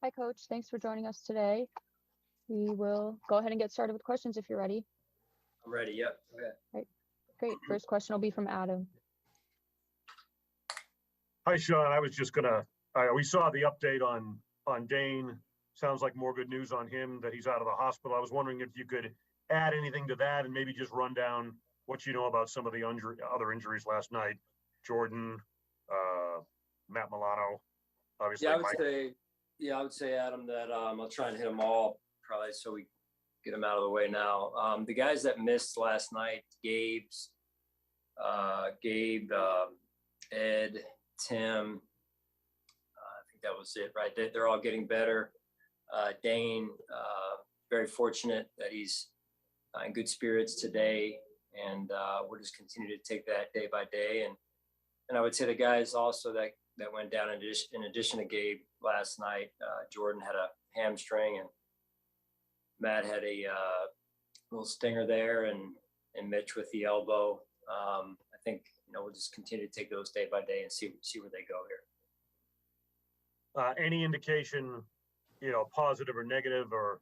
Hi, Coach. Thanks for joining us today. We will go ahead and get started with questions if you're ready. I'm ready. Yep. Okay. Right. Great. First question will be from Adam. Hi, Sean. I was just gonna. We saw the update on Dane. Sounds like more good news on him that he's out of the hospital. I was wondering if you could add anything to that and maybe just run down what you know about some of the other injuries last night. Jordan, Matt Milano, obviously. Yeah, I would say, Adam, that I'll try and hit them all probably so we get them out of the way now. The guys that missed last night, Gabe, Ed, Tim, I think that was it, right? They're all getting better. Dane, very fortunate that he's in good spirits today, and we'll just continue to take that day by day. And I would say the guys also that went down in addition to Gabe last night, Jordan had a hamstring, and Matt had a little stinger there, and Mitch with the elbow. I think we'll just continue to take those day by day and see where they go here. Any indication, positive or negative, or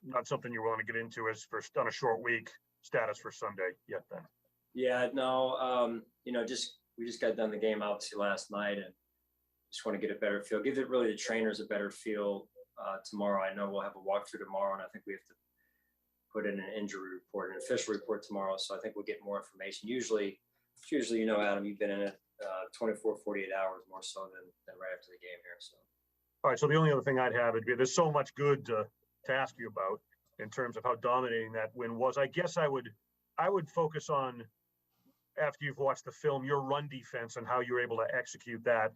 not something you want to get into as for on a short week status for Sunday yet? Then. Yeah, no. We just got done the game obviously last night, and just want to get a better feel. Give it really the trainers a better feel tomorrow. I know we'll have a walkthrough tomorrow, and I think we have to put in an injury report, an official report tomorrow. So I think we'll get more information. Usually, Adam, you've been in it 24, 48 hours more so than right after the game here. So. All right. So the only other thing I'd have would be there's so much good to ask you about in terms of how dominating that win was. I guess I would focus on, after you've watched the film, your run defense and how you're able to execute that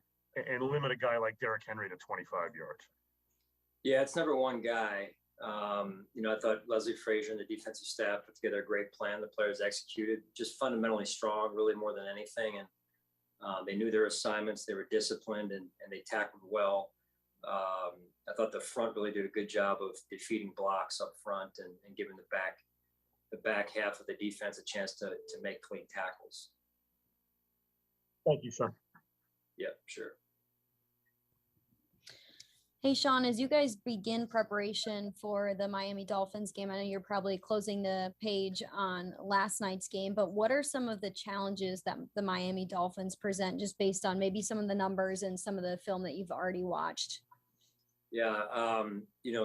and limit a guy like Derrick Henry to 25 yards. Yeah, it's never one guy. I thought Leslie Frazier and the defensive staff put together a great plan. The players executed just fundamentally strong, really more than anything. And they knew their assignments. They were disciplined and they tackled well. I thought the front really did a good job of defeating blocks up front and giving the back half of the defense a chance to make clean tackles. Thank you, Sean. Yeah, sure. Hey, Sean, as you guys begin preparation for the Miami Dolphins game, I know you're probably closing the page on last night's game, but what are some of the challenges that the Miami Dolphins present just based on maybe some of the numbers and some of the film that you've already watched? Yeah,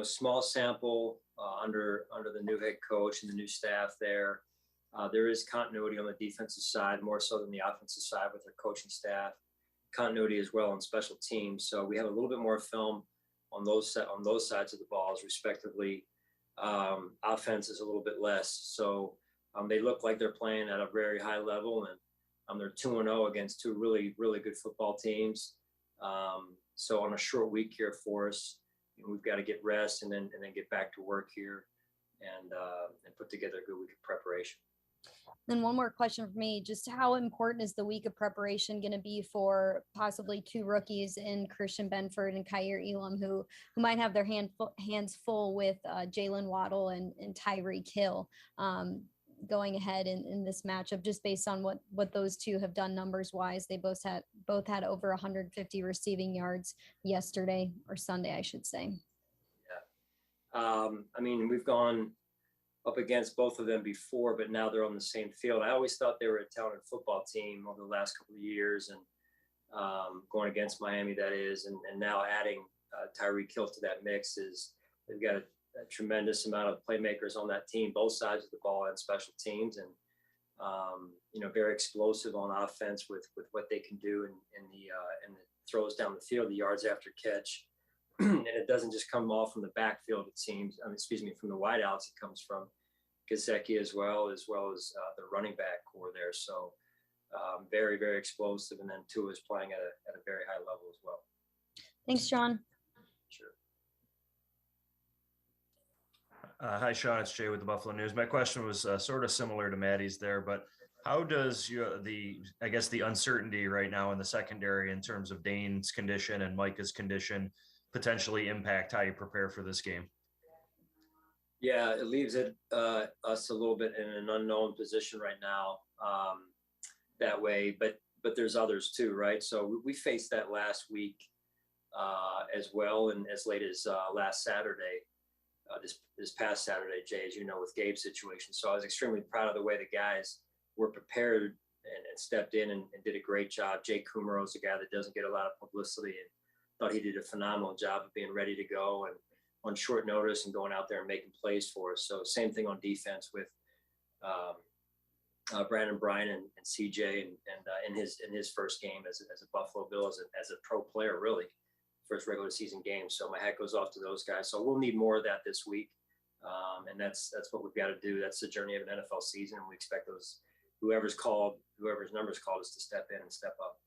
small sample under the new head coach and the new staff there. There is continuity on the defensive side, more so than the offensive side with their coaching staff. Continuity as well on special teams. So we have a little bit more film on those sides of the balls, respectively. Offense is a little bit less. So they look like they're playing at a very high level, and they're 2-0 against two really, really good football teams. So on a short week here for us, we've got to get rest and then get back to work here and put together a good week of preparation. Then one more question for me, just how important is the week of preparation going to be for possibly two rookies in Christian Benford and Kyer Elam, who might have their hands full with Jalen Waddle and Tyreek Hill going ahead in this matchup, just based on what those two have done numbers wise. They both had over 150 receiving yards yesterday, or Sunday, I should say. Yeah. We've gone up against both of them before, but now they're on the same field. I always thought they were a talented football team over the last couple of years, and going against Miami, that is, and now adding Tyreek Hill to that mix they've got a tremendous amount of playmakers on that team, both sides of the ball and special teams, and very explosive on offense with what they can do in the throws down the field, the yards after catch. And it doesn't just come all from the backfield, it seems. From the wideouts. It comes from Gesicki as well as the running back core there. So very, very explosive. And then Tua is playing at a very high level as well. Thanks, Sean. Sure. Hi, Sean. It's Jay with the Buffalo News. My question was sort of similar to Maddie's there, but how does the uncertainty right now in the secondary in terms of Dane's condition and Micah's condition potentially impact how you prepare for this game? Yeah, it leaves us a little bit in an unknown position right now that way, but there's others too, right? So we faced that last week as well, and as late as last Saturday, this past Saturday, Jay, as you know, with Gabe's situation. So I was extremely proud of the way the guys were prepared and stepped in and did a great job. Jay Kumaro is a guy that doesn't get a lot of publicity, and thought he did a phenomenal job of being ready to go and on short notice and going out there and making plays for us. So same thing on defense with Brandon Bryan and CJ and in his first game as a Buffalo Bill, as a pro player, really, first regular season game. So my hat goes off to those guys. So we'll need more of that this week. And that's what we've got to do. That's the journey of an NFL season. And we expect whoever's number's called is to step in and step up.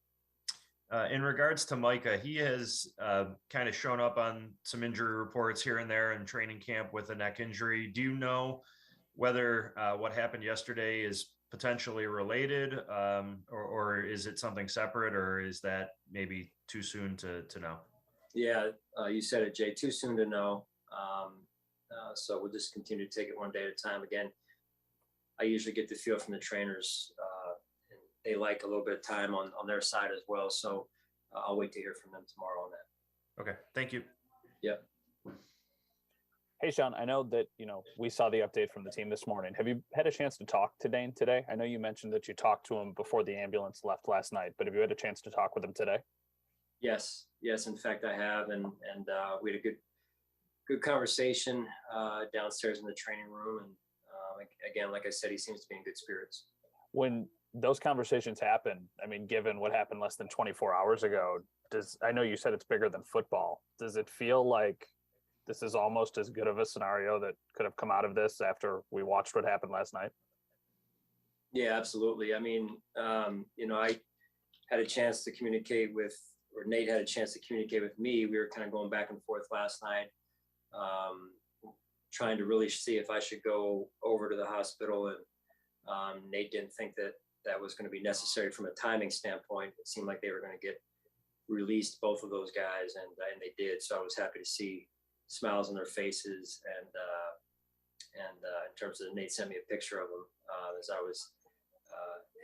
In regards to Micah, he has kind of shown up on some injury reports here and there in training camp with a neck injury. Do you know whether what happened yesterday is potentially related, or is it something separate, or is that maybe too soon to know? Yeah, you said it, Jay. Too soon to know. So we'll just continue to take it one day at a time. Again, I usually get the feel from the trainers, and they like a little bit of time on their side as well. So I'll wait to hear from them tomorrow on that. Okay, thank you. Yep. Hey, Sean, I know that, we saw the update from the team this morning. Have you had a chance to talk to Dane today? I know you mentioned that you talked to him before the ambulance left last night, but have you had a chance to talk with him today? Yes. In fact, I have, and we had a good conversation downstairs in the training room. And again, like I said, he seems to be in good spirits. When those conversations happen, given what happened less than 24 hours ago, I know you said it's bigger than football. Does it feel like this is almost as good of a scenario that could have come out of this after we watched what happened last night? Yeah, absolutely. I had a chance to communicate with, or Nate had a chance to communicate with me. We were kind of going back and forth last night, trying to really see if I should go over to the hospital. And Nate didn't think that was going to be necessary from a timing standpoint. It seemed like they were going to get released, both of those guys, and they did. So I was happy to see smiles on their faces, and in terms of Nate sent me a picture of them as I was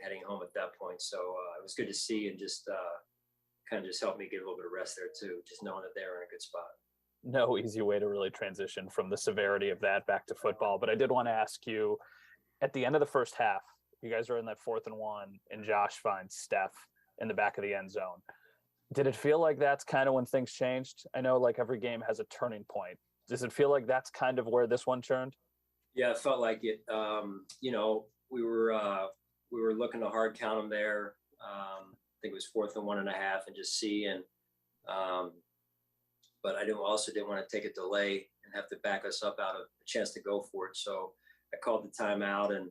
heading home at that point. So it was good to see, and just kind of just helped me get a little bit of rest there too, just knowing that they were in a good spot. No easy way to really transition from the severity of that back to football. But I did want to ask you, at the end of the first half, you guys are in that 4th and 1, and Josh finds Steph in the back of the end zone. Did it feel like that's kind of when things changed? I know like every game has a turning point. Does it feel like that's kind of where this one turned? Yeah, it felt like it. We were looking to hard count them there. I think it was 4th and 1.5, and just see. And but I didn't want to take a delay and have to back us up out of a chance to go for it. So I called the timeout, and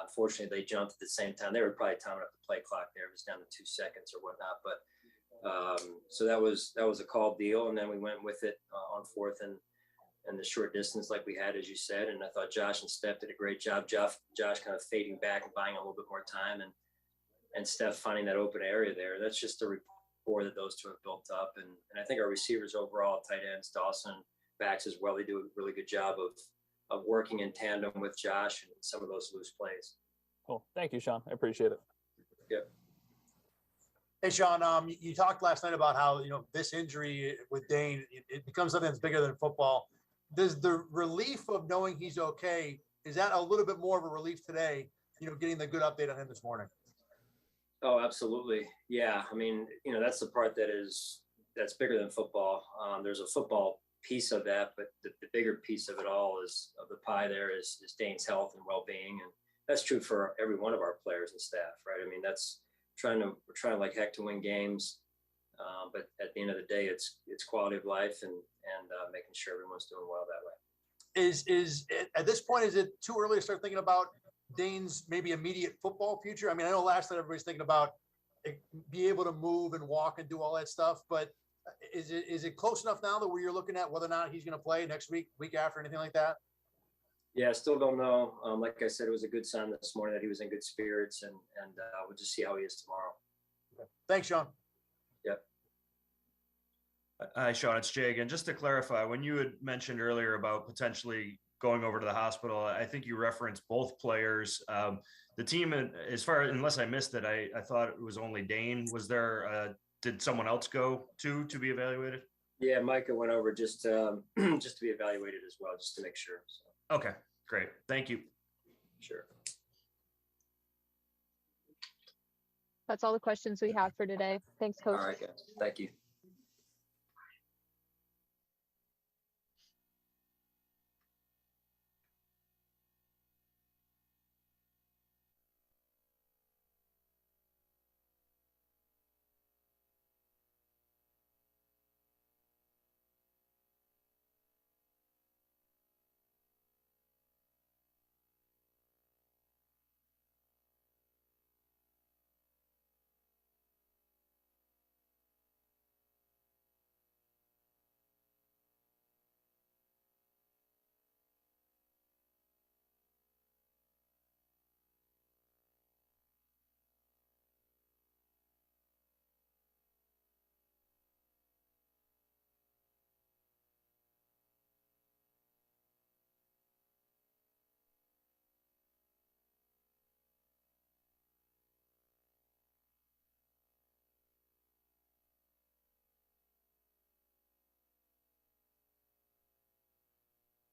unfortunately they jumped at the same time. They were probably timing up the play clock there. It was down to 2 seconds or whatnot, but. So that was a called deal, and then we went with it on 4th and the short distance like we had, as you said. And I thought Josh and Steph did a great job. Josh kind of fading back and buying a little bit more time, and Steph finding that open area there. That's just the rapport that those two have built up. And I think our receivers overall, tight ends, Dawson, backs as well, they do a really good job of working in tandem with Josh and some of those loose plays. Cool. Thank you, Sean. I appreciate it. Yep. Hey, Sean, you talked last night about how, this injury with Dane, it becomes something that's bigger than football. Does the relief of knowing he's okay, is that a little bit more of a relief today, getting the good update on him this morning? Oh, absolutely. Yeah. That's the part that's bigger than football. There's a football piece of that, but the bigger piece of it all of the pie there is Dane's health and well-being. And that's true for every one of our players and staff, right? We're trying like heck to win games, but at the end of the day, it's quality of life and making sure everyone's doing well that way. Is at this point, is it too early to start thinking about Dane's maybe immediate football future? I know last night everybody's thinking about be able to move and walk and do all that stuff, but is it close enough now that where you're looking at whether or not he's going to play next week after, anything like that? Yeah, I still don't know. Like I said, it was a good sign this morning that he was in good spirits, and we'll just see how he is tomorrow. Okay. Thanks, Sean. Yep. Hi, Sean. It's Jay again. Just to clarify, when you had mentioned earlier about potentially going over to the hospital, I think you referenced both players. The team, unless I missed it, I thought it was only Dane. Was there a did someone else go to be evaluated? Yeah, Micah went over just just to be evaluated as well, just to make sure. So, Okay, great. Thank you. sure. That's all the questions we have for today. Thanks, All Coach. right, guys. Thank you.